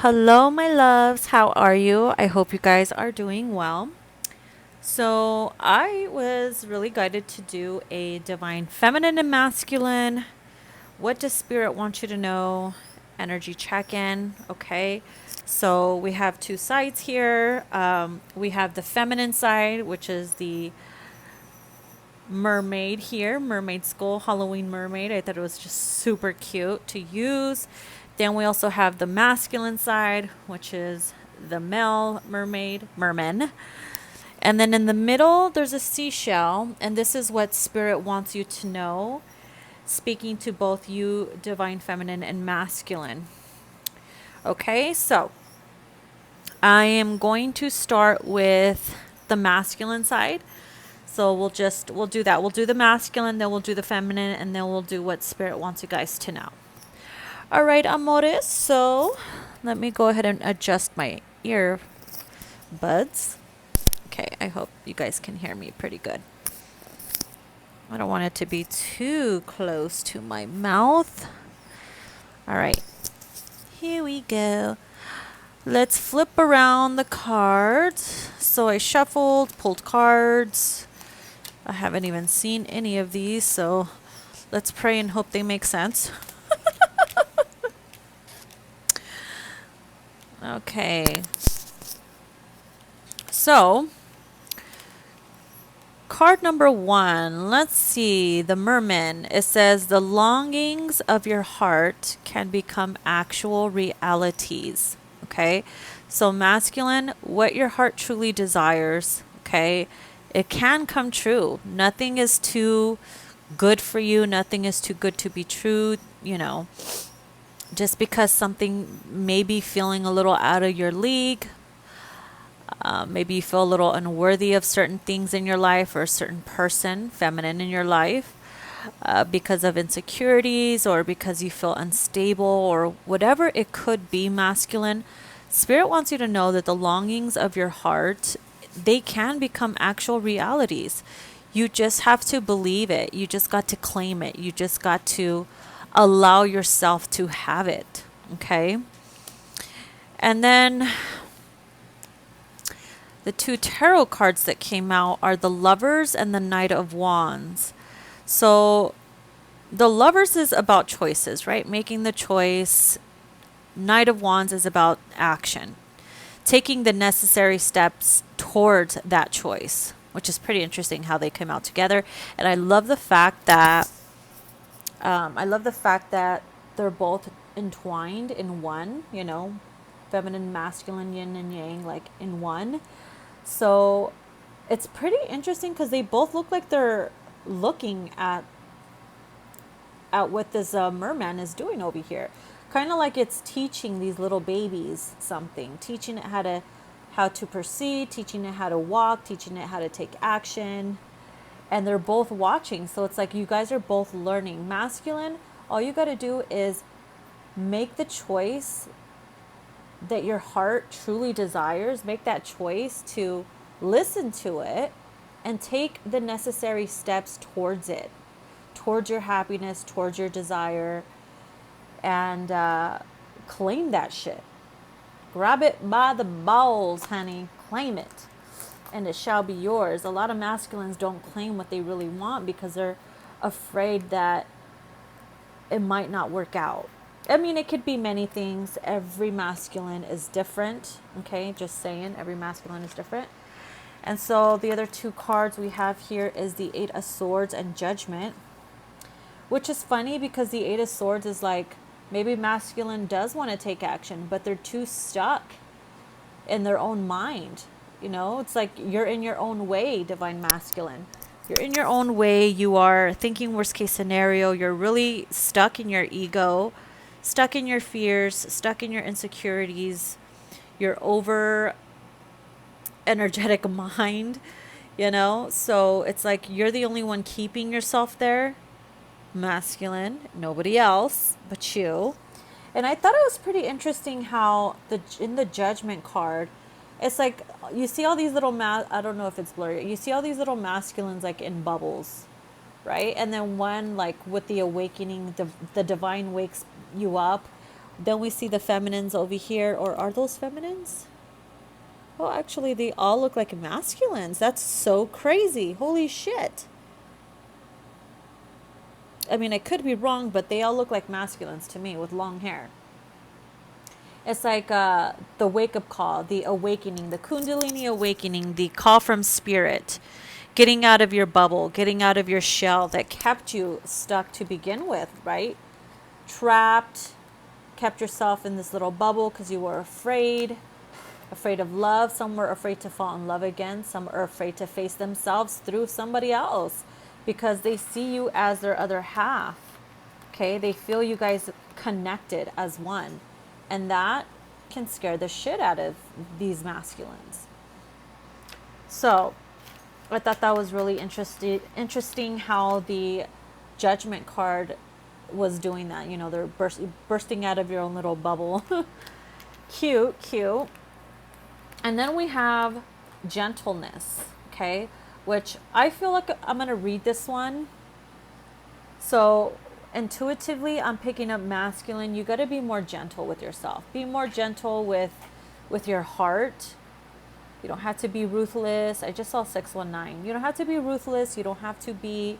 Hello, my loves. How are you? I hope you guys are doing well. So, I was really guided to do a divine feminine and masculine. What does spirit want you to know? Energy check in. Okay. So, we have two sides here. We have the feminine side, which is the mermaid here, mermaid skull, Halloween mermaid. I thought it was just super cute to use. Then we also have the masculine side, which is the male merman. And then in the middle, there's a seashell. And this is what spirit wants you to know, speaking to both you, divine feminine and masculine. Okay, so I am going to start with the masculine side. So we'll do that. We'll do the masculine, then we'll do the feminine, and then we'll do what spirit wants you guys to know. All right, amores. So let me go ahead and adjust my earbuds. Okay, I hope you guys can hear me pretty good. I don't want it to be too close to my mouth. All right, here we go. Let's flip around the cards. So I shuffled, pulled cards. I haven't even seen any of these, so let's pray and hope they make sense. Okay. So, card number 1, let's see, the merman. It says, the longings of your heart can become actual realities. Okay. So, masculine, what your heart truly desires. Okay. It can come true. Nothing is too good for you. Nothing is too good to be true. Just because something may be feeling a little out of your league, maybe you feel a little unworthy of certain things in your life or a certain person, feminine in your life, because of insecurities or because you feel unstable or whatever it could be, masculine. Spirit wants you to know that the longings of your heart, they can become actual realities. You just have to believe it. You just got to claim it. You just got to allow yourself to have it. Okay. And then the two tarot cards that came out are the Lovers and the Knight of Wands. So the Lovers is about choices, right? Making the choice. Knight of Wands is about action, taking the necessary steps towards that choice, which is pretty interesting how they came out together. And I love the fact that they're both entwined in one, feminine, masculine, yin and yang, like in one. So it's pretty interesting because they both look like they're looking at what this merman is doing over here. Kind of like it's teaching these little babies something, teaching it how to proceed, teaching it how to walk, teaching it how to take action. And they're both watching. So it's like you guys are both learning. Masculine, all you got to do is make the choice that your heart truly desires. Make that choice to listen to it and take the necessary steps towards it, towards your happiness, towards your desire, and claim that shit. Grab it by the balls, honey. Claim it. And it shall be yours. A lot of masculines don't claim what they really want because they're afraid that it might not work out. I mean, it could be many things. Every masculine is different. Okay, just saying, every masculine is different. And so the other two cards we have here is the Eight of Swords and Judgment, which is funny because the Eight of Swords is like, maybe masculine does want to take action, but they're too stuck in their own mind. It's like you're in your own way, divine masculine. You're in your own way. You are thinking worst case scenario. You're really stuck in your ego, stuck in your fears, stuck in your insecurities. You're over energetic mind, So it's like you're the only one keeping yourself there, masculine, nobody else but you. And I thought it was pretty interesting how in the Judgment card, it's like you see all these little I don't know if it's blurry. You see all these little masculines like in bubbles, right? And then one, like with the awakening, the divine wakes you up Then we see the feminines over here, or are those feminines? Oh, actually, they all look like masculines. That's so crazy. Holy shit. I mean, I could be wrong, but they all look like masculines to me with long hair. It's like the wake-up call, the awakening, the Kundalini awakening, the call from spirit, getting out of your bubble, getting out of your shell that kept you stuck to begin with, right? Trapped, kept yourself in this little bubble because you were afraid of love. Some were afraid to fall in love again. Some are afraid to face themselves through somebody else because they see you as their other half. Okay, they feel you guys connected as one, and that can scare the shit out of these masculines. So I thought that was really interesting how the Judgment card was doing that. You know, they're bursting out of your own little bubble. Cute. And then we have gentleness, okay, which I feel like I'm going to read this one. So intuitively, I'm picking up masculine. You got to be more gentle with yourself. Be more gentle with your heart. You don't have to be ruthless. I just saw 619. You don't have to be ruthless. You don't have to be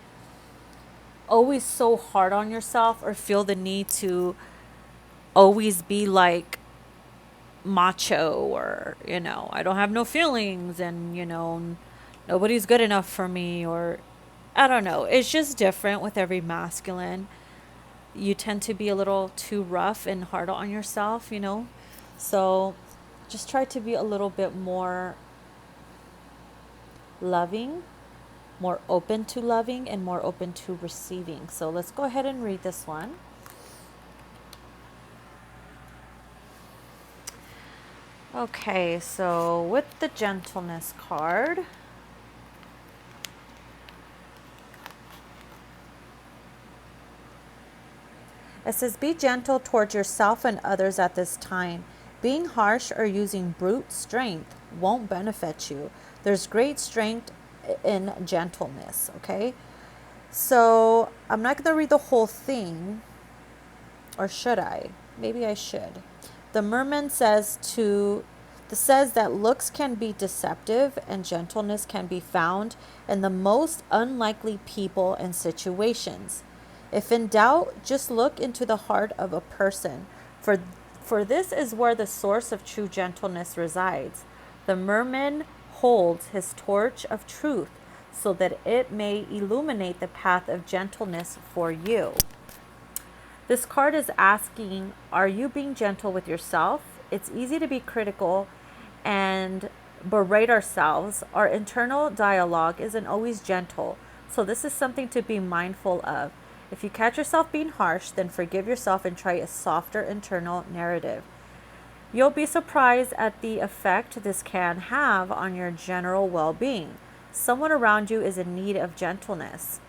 always so hard on yourself or feel the need to always be like macho, or, you know, I don't have no feelings, and, you know, nobody's good enough for me, or I don't know. It's just different with every masculine. You tend to be a little too rough and hard on yourself, you know. So just try to be a little bit more loving, more open to loving, and more open to receiving. So let's go ahead and read this one. Okay, so with the gentleness card, it says, be gentle towards yourself and others at this time. Being harsh or using brute strength won't benefit you. There's great strength in gentleness, okay? So I'm not going to read the whole thing, or should I? Maybe I should. The merman says that looks can be deceptive and gentleness can be found in the most unlikely people and situations. If in doubt, just look into the heart of a person, for this is where the source of true gentleness resides. The merman holds his torch of truth so that it may illuminate the path of gentleness for you. This card is asking, are you being gentle with yourself? It's easy to be critical and berate ourselves. Our internal dialogue isn't always gentle, so this is something to be mindful of. If you catch yourself being harsh, then forgive yourself and try a softer internal narrative. You'll be surprised at the effect this can have on your general well-being. Someone around you is in need of gentleness.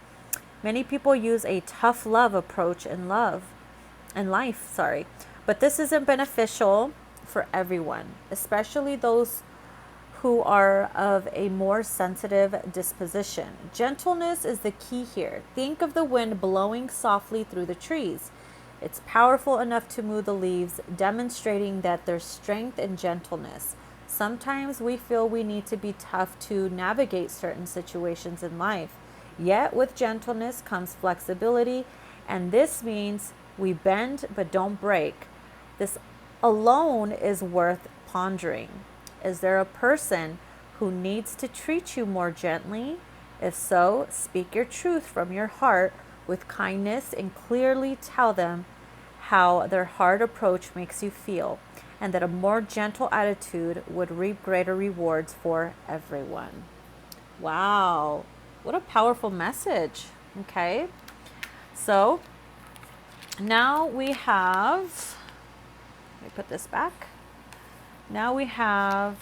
Many people use a tough love approach in life, but this isn't beneficial for everyone, especially those who are of a more sensitive disposition. Gentleness is the key here. Think of the wind blowing softly through the trees. It's powerful enough to move the leaves, demonstrating that there's strength in gentleness. Sometimes we feel we need to be tough to navigate certain situations in life. Yet with gentleness comes flexibility, and this means we bend but don't break. This alone is worth pondering. Is there a person who needs to treat you more gently? If so, speak your truth from your heart with kindness and clearly tell them how their hard approach makes you feel, and that a more gentle attitude would reap greater rewards for everyone. Wow. What a powerful message. Okay. So now we have, let me put this back. Now we have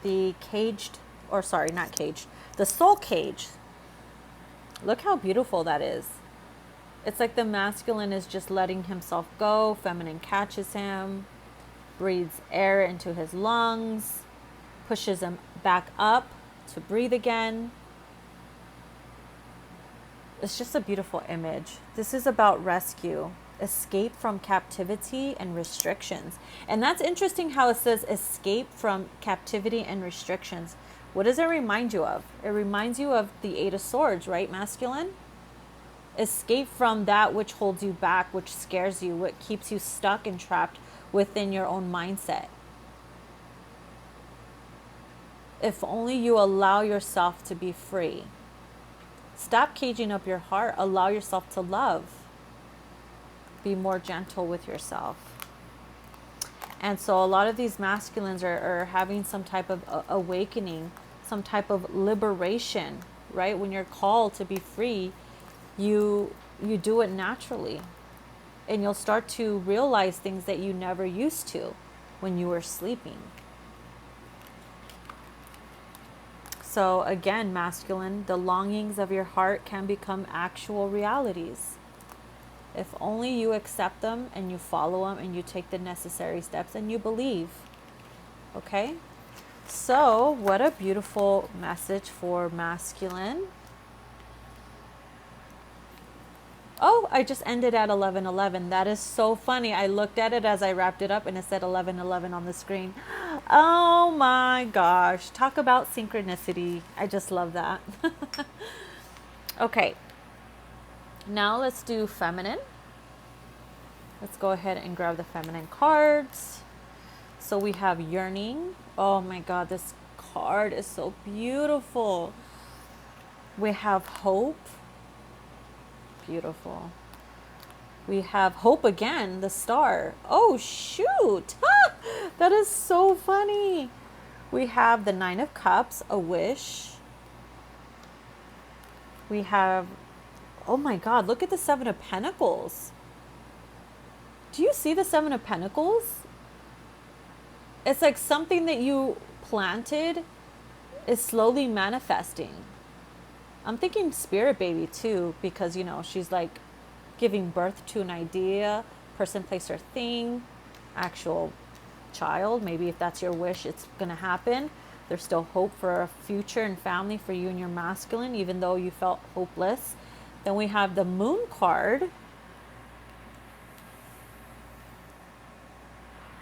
the caged, or sorry, not caged, the soul cage. Look how beautiful that is. It's like the masculine is just letting himself go. Feminine catches him, breathes air into his lungs, pushes him back up to breathe again. It's just a beautiful image. This is about rescue. escape from captivity and restrictions. And that's interesting how it says escape from captivity and restrictions. What does it remind you of? It reminds you of the Eight of Swords, right, masculine? Escape from that which holds you back, which scares you, what keeps you stuck and trapped within your own mindset. If only you allow yourself to be free. Stop caging up your heart. Allow yourself to love. Be more gentle with yourself. And so a lot of these masculines are having some type of awakening, some type of liberation, right? When you're called to be free, you do it naturally. And you'll start to realize things that you never used to when you were sleeping. So again, masculine, the longings of your heart can become actual realities. If only you accept them and you follow them and you take the necessary steps and you believe. Okay? So, what a beautiful message for masculine. Oh, I just ended at 11:11. That is so funny. I looked at it as I wrapped it up and it said 11:11 on the screen. Oh my gosh. Talk about synchronicity. I just love that. Okay. Now let's do feminine. Let's go ahead and grab the feminine cards. So we have yearning. Oh my God, this card is so beautiful. We have hope. Beautiful. We have hope again, the star. Oh shoot. That is so funny. We have the Nine of Cups, a wish. We have, oh my God, look at the Seven of Pentacles. Do you see the Seven of Pentacles? It's like something that you planted is slowly manifesting. I'm thinking spirit baby too, because, you know, she's like giving birth to an idea, person, place, or thing, actual child. Maybe if that's your wish, it's going to happen. There's still hope for a future and family for you and your masculine, even though you felt hopeless. Then we have the Moon card.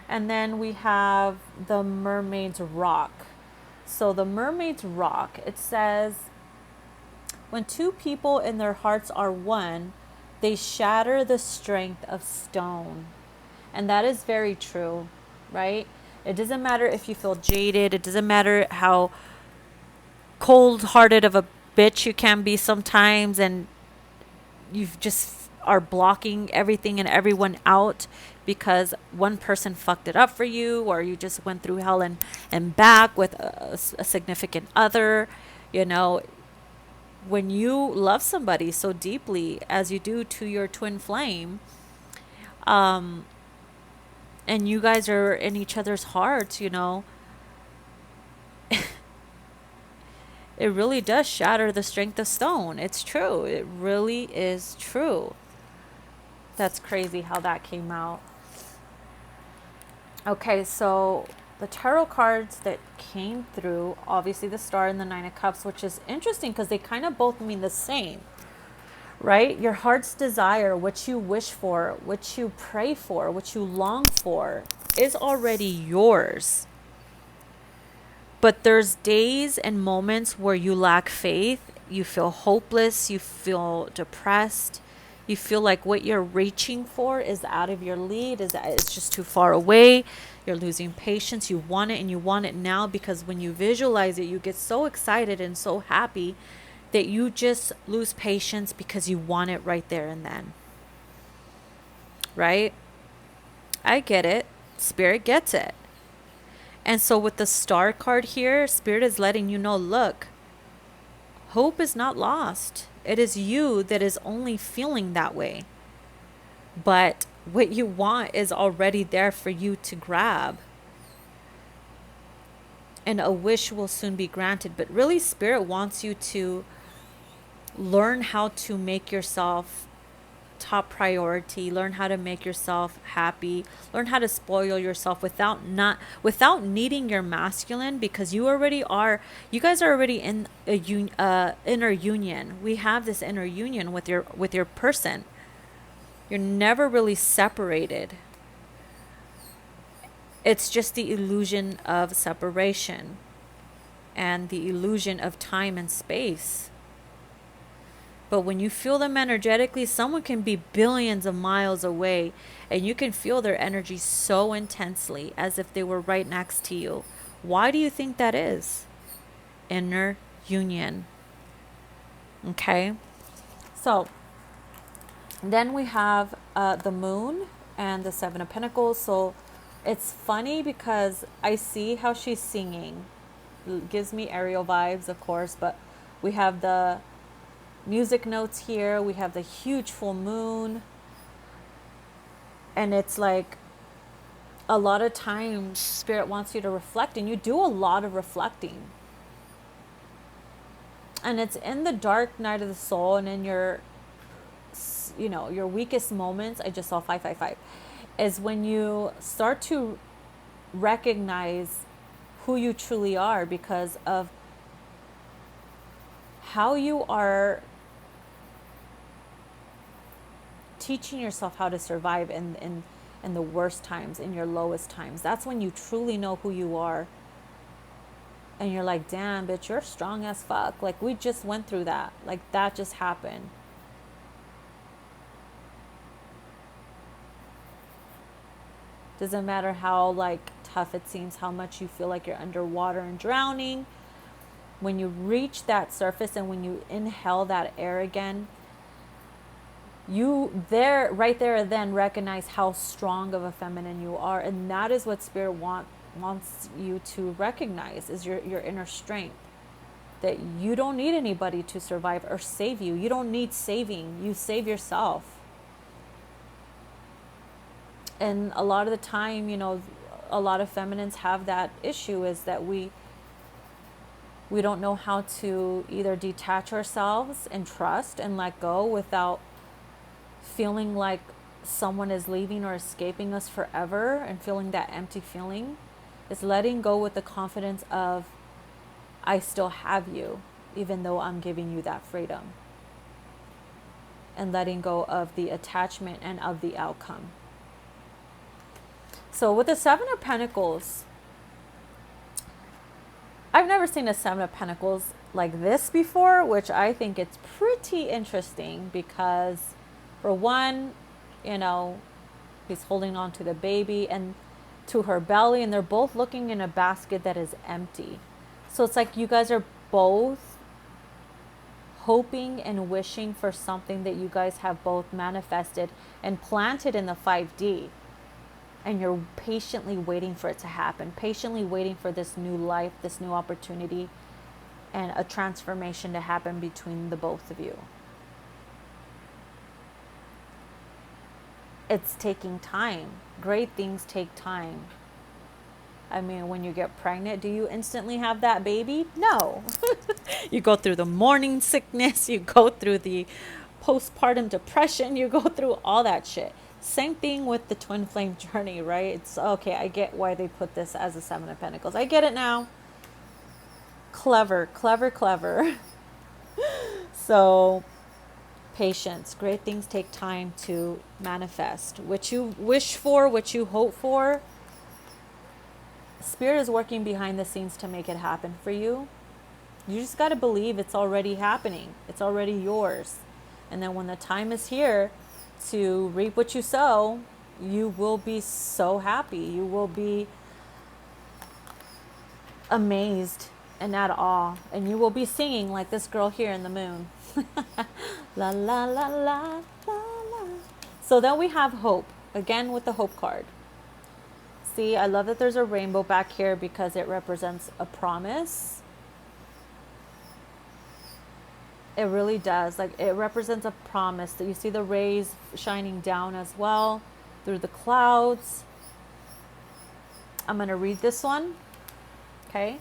And then we have the Mermaid's Rock. So the Mermaid's Rock, it says, when two people in their hearts are one, they shatter the strength of stone. And that is very true, right? It doesn't matter if you feel jaded. It doesn't matter how cold-hearted of a bitch you can be sometimes, and you just are blocking everything and everyone out because one person fucked it up for you, or you just went through hell and back with a significant other. You know, when you love somebody so deeply as you do to your twin flame, and you guys are in each other's hearts, you know, it really does shatter the strength of stone. It's true. It really is true. That's crazy how that came out. Okay, so the tarot cards that came through, obviously the Star and the Nine of Cups, which is interesting because they kind of both mean the same, right? Your heart's desire, what you wish for, what you pray for, what you long for, is already yours. But there's days and moments where you lack faith, you feel hopeless, you feel depressed, you feel like what you're reaching for is out of your league, it's just too far away. You're losing patience. You want it and you want it now, because when you visualize it, you get so excited and so happy that you just lose patience because you want it right there and then. Right? I get it. Spirit gets it. And so with the Star card here, Spirit is letting you know, look, hope is not lost. It is you that is only feeling that way. But what you want is already there for you to grab. And a wish will soon be granted. But really, Spirit wants you to learn how to make yourself top priority, learn how to make yourself happy, learn how to spoil yourself without needing your masculine, because you guys are already in a inner union. We have this inner union with your person. You're never really separated. It's just the illusion of separation and the illusion of time and space. But when you feel them energetically, someone can be billions of miles away and you can feel their energy so intensely as if they were right next to you. Why do you think that is? Inner union. Okay? So, then we have the moon and the Seven of Pentacles. So, it's funny because I see how she's singing. It gives me Ariel vibes, of course, but we have the music notes here. We have the huge full moon. And it's like a lot of times Spirit wants you to reflect, and you do a lot of reflecting. And it's in the dark night of the soul and in your, you know, your weakest moments. I just saw 555 is when you start to recognize who you truly are because of how you are teaching yourself how to survive in the worst times, in your lowest times. That's when you truly know who you are. And you're like, damn, bitch, you're strong as fuck. Like, we just went through that. Like, that just happened. Doesn't matter how, like, tough it seems, how much you feel like you're underwater and drowning. When you reach that surface and when you inhale that air again, you there, right there and then recognize how strong of a feminine you are. And that is what Spirit wants you to recognize, is your inner strength. That you don't need anybody to survive or save you. You don't need saving. You save yourself. And a lot of the time, you know, a lot of feminines have that issue, is that we don't know how to either detach ourselves and trust and let go without feeling like someone is leaving or escaping us forever, and feeling that empty feeling. Is letting go with the confidence of, I still have you, even though I'm giving you that freedom. And letting go of the attachment and of the outcome. So with the Seven of Pentacles, I've never seen a Seven of Pentacles like this before, which I think it's pretty interesting because, for one, you know, he's holding on to the baby and to her belly, and they're both looking in a basket that is empty. So it's like you guys are both hoping and wishing for something that you guys have both manifested and planted in the 5D. And you're patiently waiting for it to happen, patiently waiting for this new life, this new opportunity, and a transformation to happen between the both of you. It's taking time. Great things take time. I mean, when you get pregnant, do you instantly have that baby? No. You go through the morning sickness, you go through the postpartum depression, you go through all that shit. Same thing with the twin flame journey, right? It's okay, I get why they put this as a Seven of Pentacles. I get it now. Clever, clever, clever. So, patience. Great things take time to manifest. What you wish for, what you hope for, Spirit is working behind the scenes to make it happen for you. You just got to believe it's already happening. It's already yours. And then when the time is here to reap what you sow, you will be so happy. You will be amazed and at awe. And you will be singing like this girl here in the moon. La la la la la la. So then we have hope. Again with the hope card. See, I love that there's a rainbow back here because it represents a promise. It really does. Like, it represents a promise that you see the rays shining down as well through the clouds. I'm going to read this one. Okay.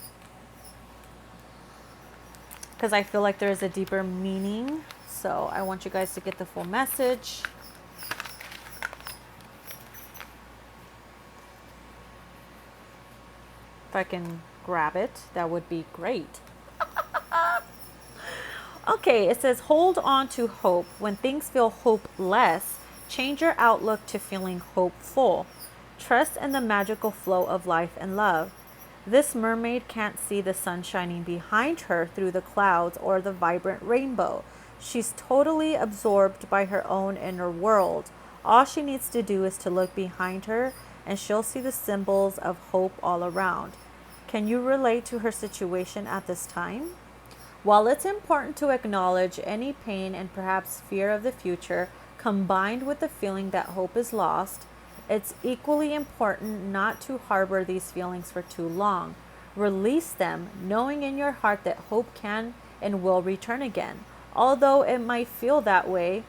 Because I feel like there's a deeper meaning. So I want you guys to get the full message. If I can grab it, that would be great. Okay, it says, hold on to hope. When things feel hopeless, Change your outlook to feeling hopeful. Trust in the magical flow of life and love. This mermaid can't see the sun shining behind her through the clouds or the vibrant rainbow. She's totally absorbed by her own inner world. All she needs to do is to look behind her, and she'll see the symbols of hope all around. Can you relate to her situation at this time? While it's important to acknowledge any pain and perhaps fear of the future, combined with the feeling that hope is lost, it's equally important not to harbor these feelings for too long. Release them, knowing in your heart that hope can and will return again. Although it might feel that way,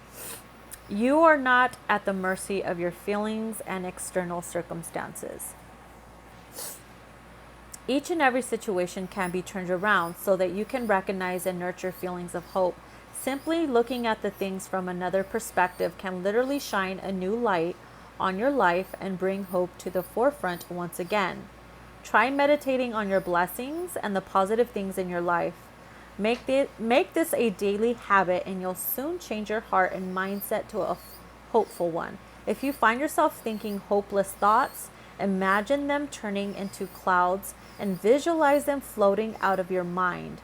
you are not at the mercy of your feelings and external circumstances. Each and every situation can be turned around so that you can recognize and nurture feelings of hope. Simply looking at the things from another perspective can literally shine a new light on your life and bring hope to the forefront once again. Try meditating on your blessings and the positive things in your life. Make this a daily habit, and you'll soon change your heart and mindset to a hopeful one. If you find yourself thinking hopeless thoughts, imagine them turning into clouds and visualize them floating out of your mind.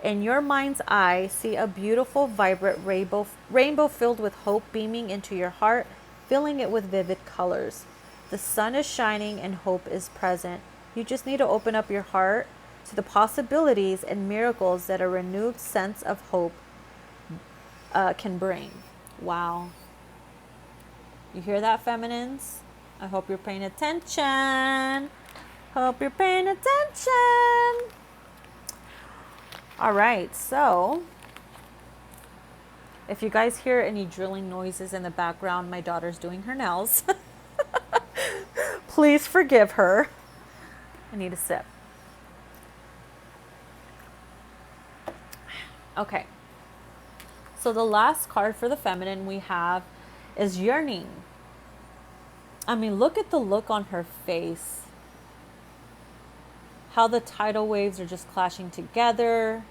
In your mind's eye, see a beautiful, vibrant rainbow filled with hope beaming into your heart, filling it with vivid colors. The sun is shining and hope is present. You just need to open up your heart to the possibilities and miracles that a renewed sense of hope can bring. Wow. You hear that, feminines? I hope you're paying attention. Hope you're paying attention. All right, so if you guys hear any drilling noises in the background, my daughter's doing her nails. Please forgive her. I need a sip. Okay. So the last card for the feminine we have is yearning. I mean, look at the look on her face. How the tidal waves are just clashing together.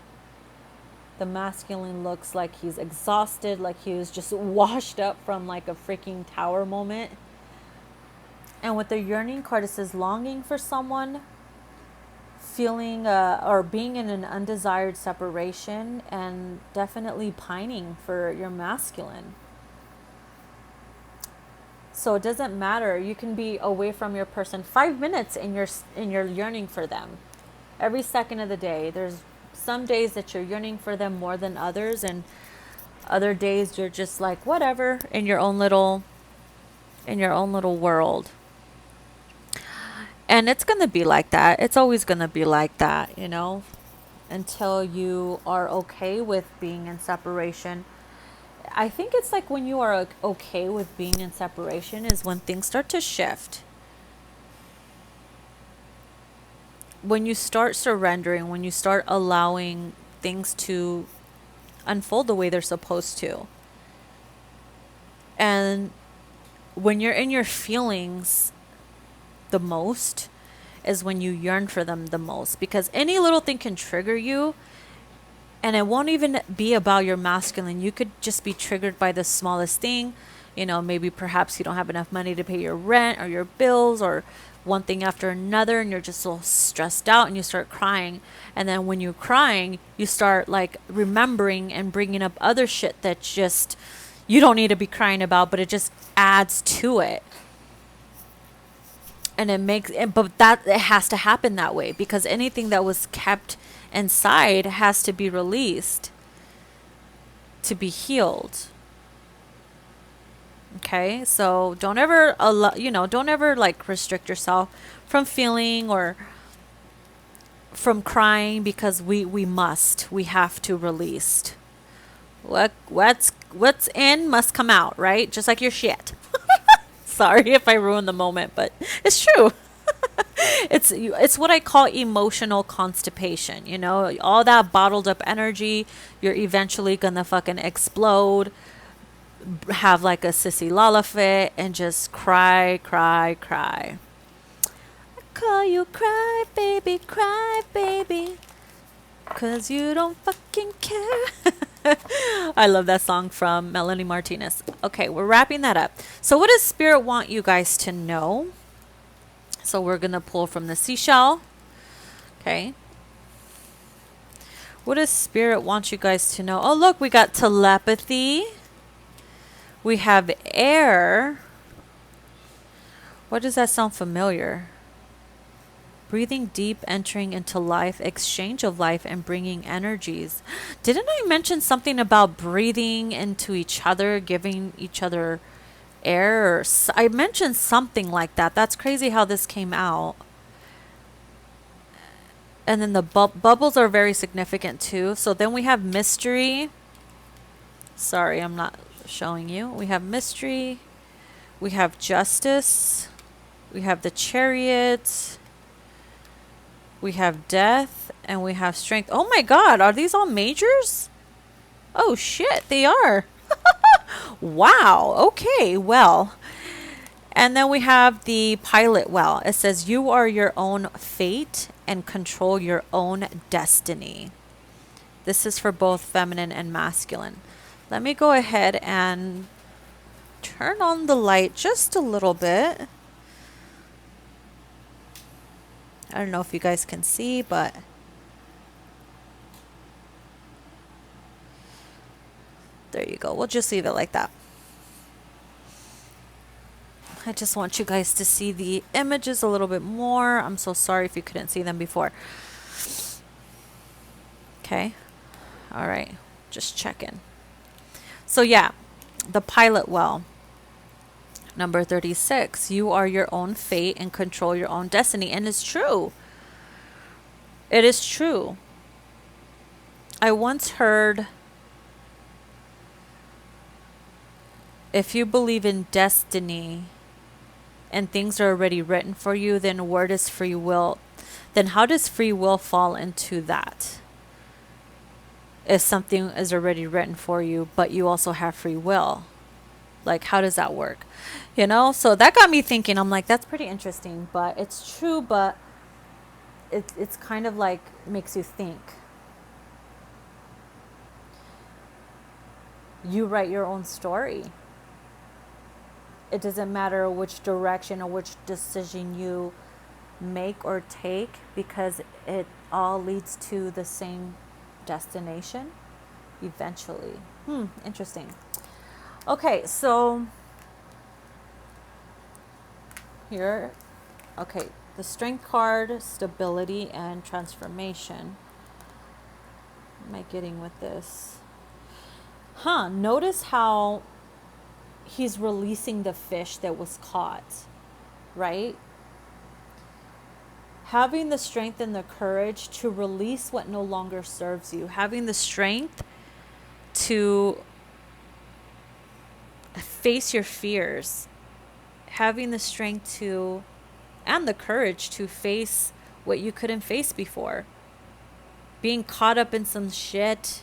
The masculine looks like he's exhausted, like he was just washed up from like a freaking tower moment. And with the yearning card, it says longing for someone, feeling or being in an undesired separation, and definitely pining for your masculine. So it doesn't matter. You can be away from your person 5 minutes in your yearning for them. Every second of the day. There's some days that you're yearning for them more than others, and other days you're just like whatever in your own little world. And it's going to be like that. It's always going to be like that, you know, until you are okay with being in separation. I think it's like when you are okay with being in separation is when things start to shift. When you start surrendering, when you start allowing things to unfold the way they're supposed to. And when you're in your feelings the most is when you yearn for them the most, because any little thing can trigger you, and it won't even be about your masculine. You could just be triggered by the smallest thing. You know, maybe perhaps you don't have enough money to pay your rent or your bills or one thing after another, and you're just so stressed out and you start crying. And then when you're crying, you start like remembering and bringing up other shit that just you don't need to be crying about, but it just adds to it. And it has to happen that way, because anything that was kept inside has to be released to be healed. Okay, so don't ever like restrict yourself from feeling or from crying, because we have to release. What's in must come out, right? Just like your shit. Sorry if I ruined the moment, but it's true. It's what I call emotional constipation. You know, all that bottled up energy, you're eventually gonna fucking explode, have like a sissy lala fit, and just cry. I call you cry baby, 'cause you don't fucking care. I love that song from Melanie Martinez. Okay, we're wrapping that up. So what does Spirit want you guys to know? So we're going to pull from the seashell. Okay. What does Spirit want you guys to know? Oh, look, we got telepathy. We have air. What does that sound familiar? Breathing deep, entering into life, exchange of life, and bringing energies. Didn't I mention something about breathing into each other, giving each other air? I mentioned something like that. That's crazy how this came out. And then the bubbles are very significant too. So then we have mystery. Sorry, I'm not showing you. We have mystery. We have justice. We have the chariot. We have death. And we have strength. Oh my god, are these all majors? Oh shit, they are. Wow, okay, well. And then we have the pilot well. It says, you are your own fate and control your own destiny. This is for both feminine and masculine. Let me go ahead and turn on the light just a little bit. I don't know if you guys can see, but there you go. We'll just leave it like that. I just want you guys to see the images a little bit more. I'm so sorry if you couldn't see them before. Okay. All right. Just checking. So yeah, the pilot well. Number 36. You are your own fate and control your own destiny. And it's true. It is true. I once heard, if you believe in destiny and things are already written for you, then where does free will, then how does free will fall into that? If something is already written for you, but you also have free will, like how does that work? You know, so that got me thinking. I'm like, that's pretty interesting, but it's true, but it's kind of like makes you think. You write your own story. It doesn't matter which direction or which decision you make or take, because it all leads to the same destination eventually. Interesting. Okay, so here, okay, the strength card, stability and transformation. What am I getting with this? Notice how he's releasing the fish that was caught, right? Having the strength and the courage to release what no longer serves you. Having the strength to face your fears. Having the strength to, and the courage to face what you couldn't face before. Being caught up in some shit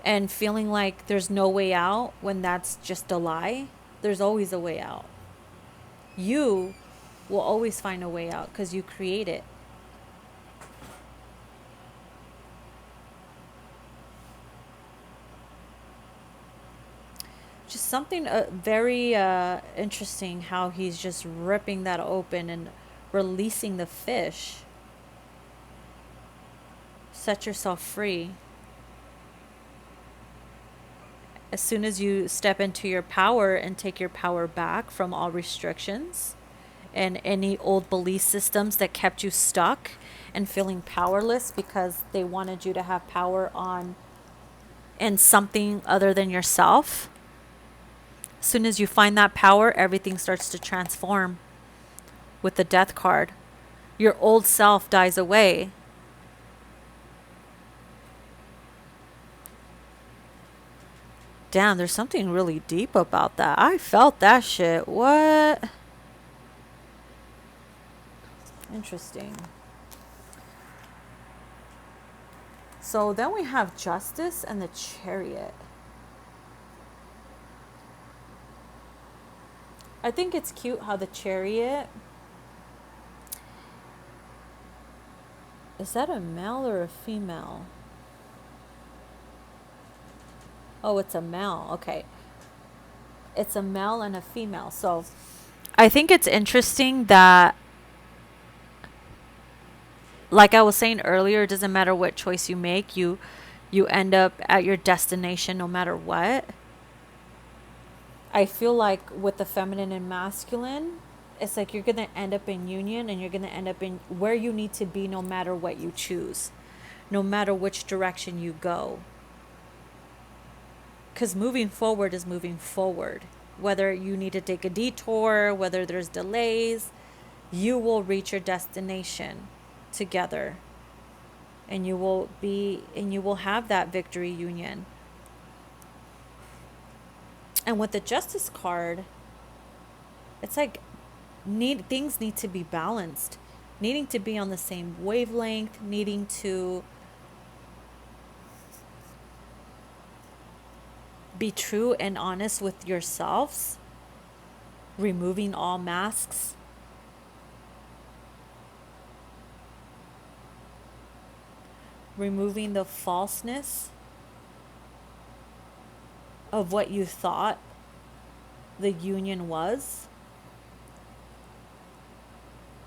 and feeling like there's no way out when that's just a lie. There's always a way out. You will always find a way out because you create it. Just something very interesting how he's just ripping that open and releasing the fish. Set yourself free. As soon as you step into your power and take your power back from all restrictions and any old belief systems that kept you stuck and feeling powerless because they wanted you to have power on and something other than yourself. As soon as you find that power, everything starts to transform with the death card. Your old self dies away. Damn, there's something really deep about that. I felt that shit. What? Interesting. So then we have justice and the chariot. I think it's cute how the chariot, is that a male or a female? Oh, it's a male. Okay. It's a male and a female. So I think it's interesting that, like I was saying earlier, it doesn't matter what choice you make, you end up at your destination no matter what. I feel like with the feminine and masculine, it's like you're going to end up in union, and you're going to end up in where you need to be no matter what you choose, no matter which direction you go. Because moving forward is moving forward. Whether you need to take a detour, whether there's delays, you will reach your destination together. And you will have that victory union. And with the Justice card, it's like things need to be balanced, needing to be on the same wavelength, needing to be true and honest with yourselves, removing all masks. Removing the falseness of what you thought the union was.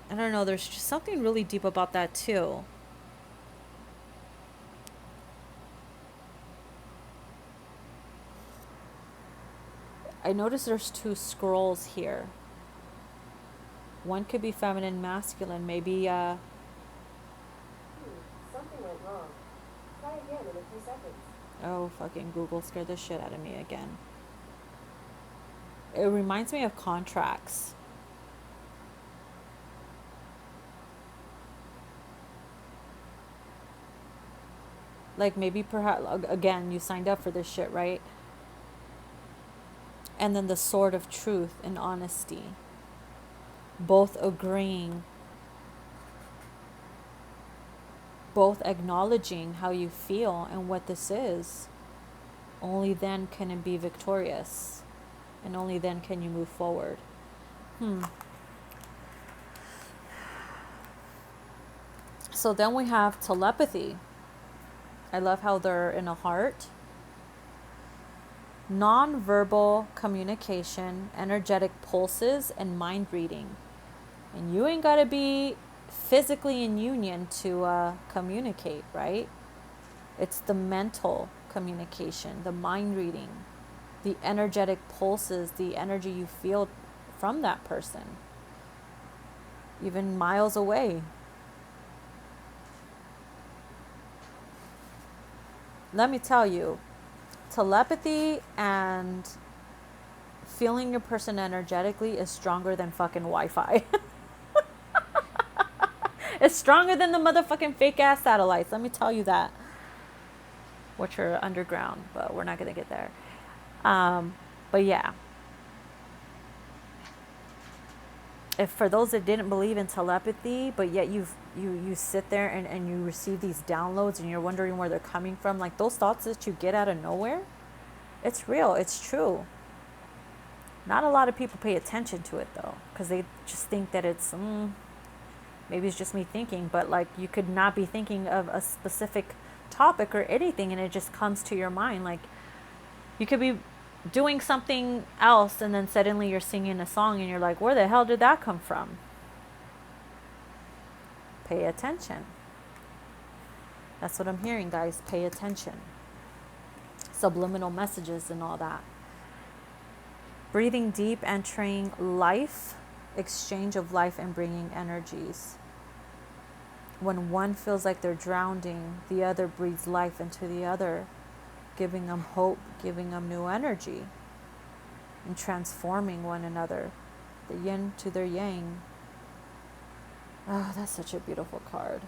I don't know, there's just something really deep about that too. I notice there's two scrolls here. One could be feminine, masculine, maybe Something went wrong. Try again in a few seconds. oh, fucking Google scared the shit out of me again. It reminds me of contracts. Like maybe perhaps, again, you signed up for this shit, right? And then the sword of truth and honesty. Both agreeing, both acknowledging how you feel and what this is. Only then can it be victorious. And only then can you move forward. So then we have telepathy. I love how they're in a heart. Non-verbal communication, energetic pulses, and mind reading. And you ain't got to be physically in union to communicate, right? It's the mental communication, the mind reading, the energetic pulses, the energy you feel from that person, even miles away. Let me tell you, telepathy and feeling your person energetically is stronger than fucking Wi-Fi. It's stronger than the motherfucking fake ass satellites. Let me tell you that. Which are underground, but we're not gonna get there. But yeah. If for those that didn't believe in telepathy, but yet you sit there and you receive these downloads and you're wondering where they're coming from, like those thoughts that you get out of nowhere, it's real, it's true. Not a lot of people pay attention to it though, because they just think that it's maybe it's just me thinking, but like you could not be thinking of a specific topic or anything and it just comes to your mind. Like you could be doing something else and then suddenly you're singing a song and you're like, where the hell did that come from? Pay attention. That's what I'm hearing, guys. Pay attention. Subliminal messages and all that. Breathing deep, entering life, exchange of life and bringing energies. When one feels like they're drowning, the other breathes life into the other, giving them hope, giving them new energy, and transforming one another, the yin to their yang. Oh, that's such a beautiful card.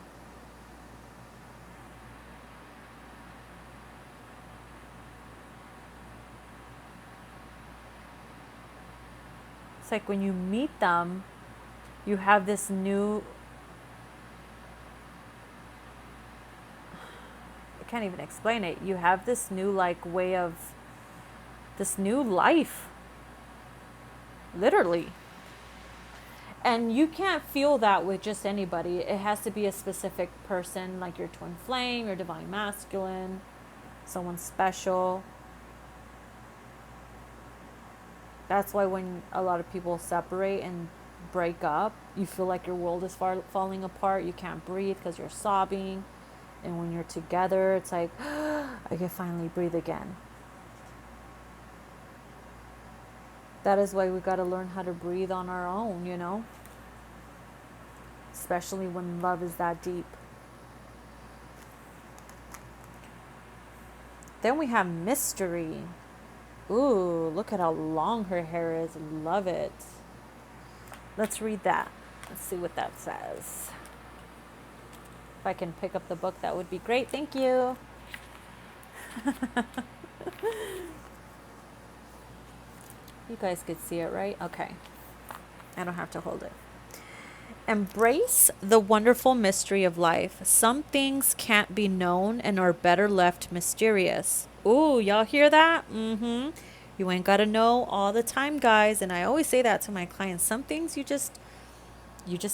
It's like when you meet them, you have this new, I can't even explain it. You have this new like way of, this new life, literally. And you can't feel that with just anybody. It has to be a specific person, like your twin flame, your divine masculine, someone special. That's why when a lot of people separate and break up, you feel like your world is falling apart. You can't breathe because you're sobbing. And when you're together, it's like, I can finally breathe again. That is why we got to learn how to breathe on our own, you know? Especially when love is that deep. Then we have mystery. Ooh, look at how long her hair is. Love it. Let's read that. Let's see what that says. If I can pick up the book, that would be great. Thank you. You guys could see it, right? Okay. I don't have to hold it. Embrace the wonderful mystery of life. Some things can't be known and are better left mysterious. Ooh, y'all hear that? Mm-hmm. You ain't got to know all the time, guys. And I always say that to my clients. Some things you just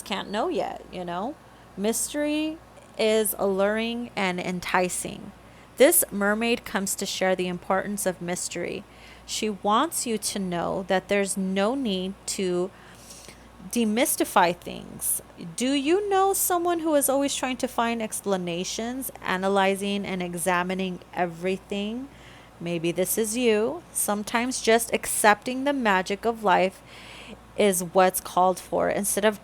can't know yet, you know? Mystery is alluring and enticing. This mermaid comes to share the importance of mystery. She wants you to know that there's no need to demystify things. Do you know someone who is always trying to find explanations, analyzing and examining everything? Maybe this is you. Sometimes just accepting the magic of life is what's called for instead of,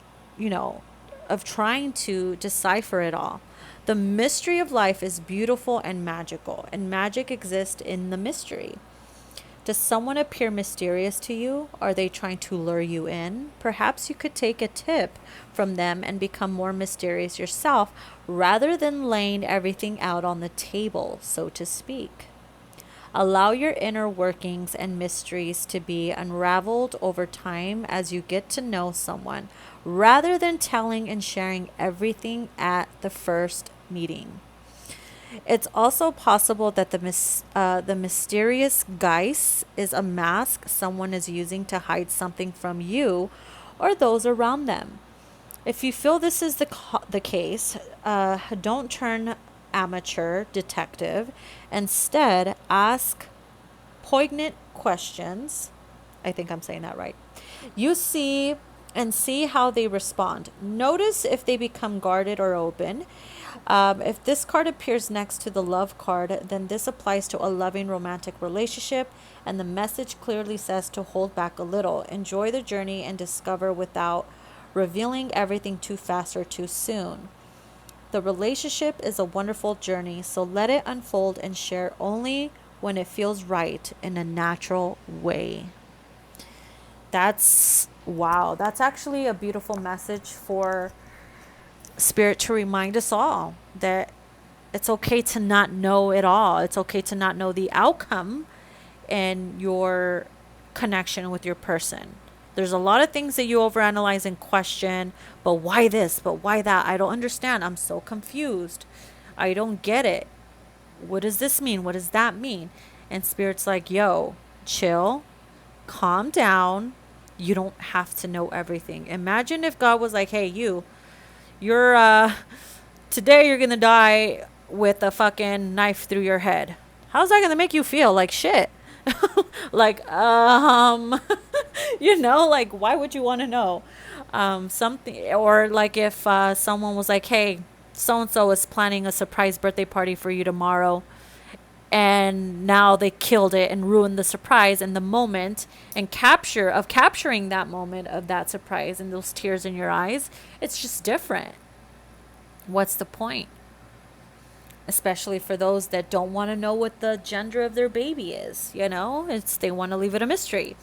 of trying to decipher it all. The mystery of life is beautiful and magical, and magic exists in the mystery. Does someone appear mysterious to you? Are they trying to lure you in? Perhaps you could take a tip from them and become more mysterious yourself rather than laying everything out on the table, so to speak. Allow your inner workings and mysteries to be unraveled over time as you get to know someone, rather than telling and sharing everything at the first meeting. It's also possible that the mysterious guise is a mask someone is using to hide something from you or those around them. If you feel this is the case, don't turn amateur detective. Instead, ask poignant questions. I think I'm saying that right. You see and see how they respond. Notice if they become guarded or open. If this card appears next to the love card, then this applies to a loving romantic relationship, and the message clearly says to hold back a little, enjoy the journey, and discover without revealing everything too fast or too soon. The relationship is a wonderful journey, so let it unfold and share only when it feels right in a natural way. Wow. That's actually a beautiful message for Spirit to remind us all that it's okay to not know it all. It's okay to not know the outcome in your connection with your person. There's a lot of things that you overanalyze and question, but why this? But why that? I don't understand. I'm so confused. I don't get it. What does this mean? What does that mean? And Spirit's like, yo, chill, calm down. You don't have to know everything. Imagine if God was like, hey, you're today you're gonna die with a fucking knife through your head. How's that gonna make you feel? Like shit. Like like why would you want to know something? Or like if someone was like, hey, so and so is planning a surprise birthday party for you tomorrow, and now they killed it and ruined the surprise and the moment and capturing that moment of that surprise and those tears in your eyes. It's just different. What's the point? Especially for those that don't want to know what the gender of their baby is, they want to leave it a mystery.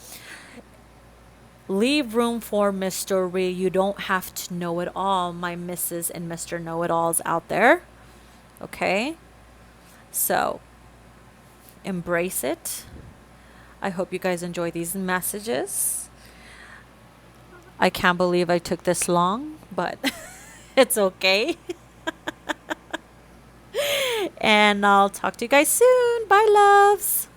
Leave room for mystery. You don't have to know it all, my Mrs. and Mr. Know-it-alls out there. Okay? So, embrace it. I hope you guys enjoy these messages. I can't believe I took this long, but it's okay. And I'll talk to you guys soon. Bye, loves.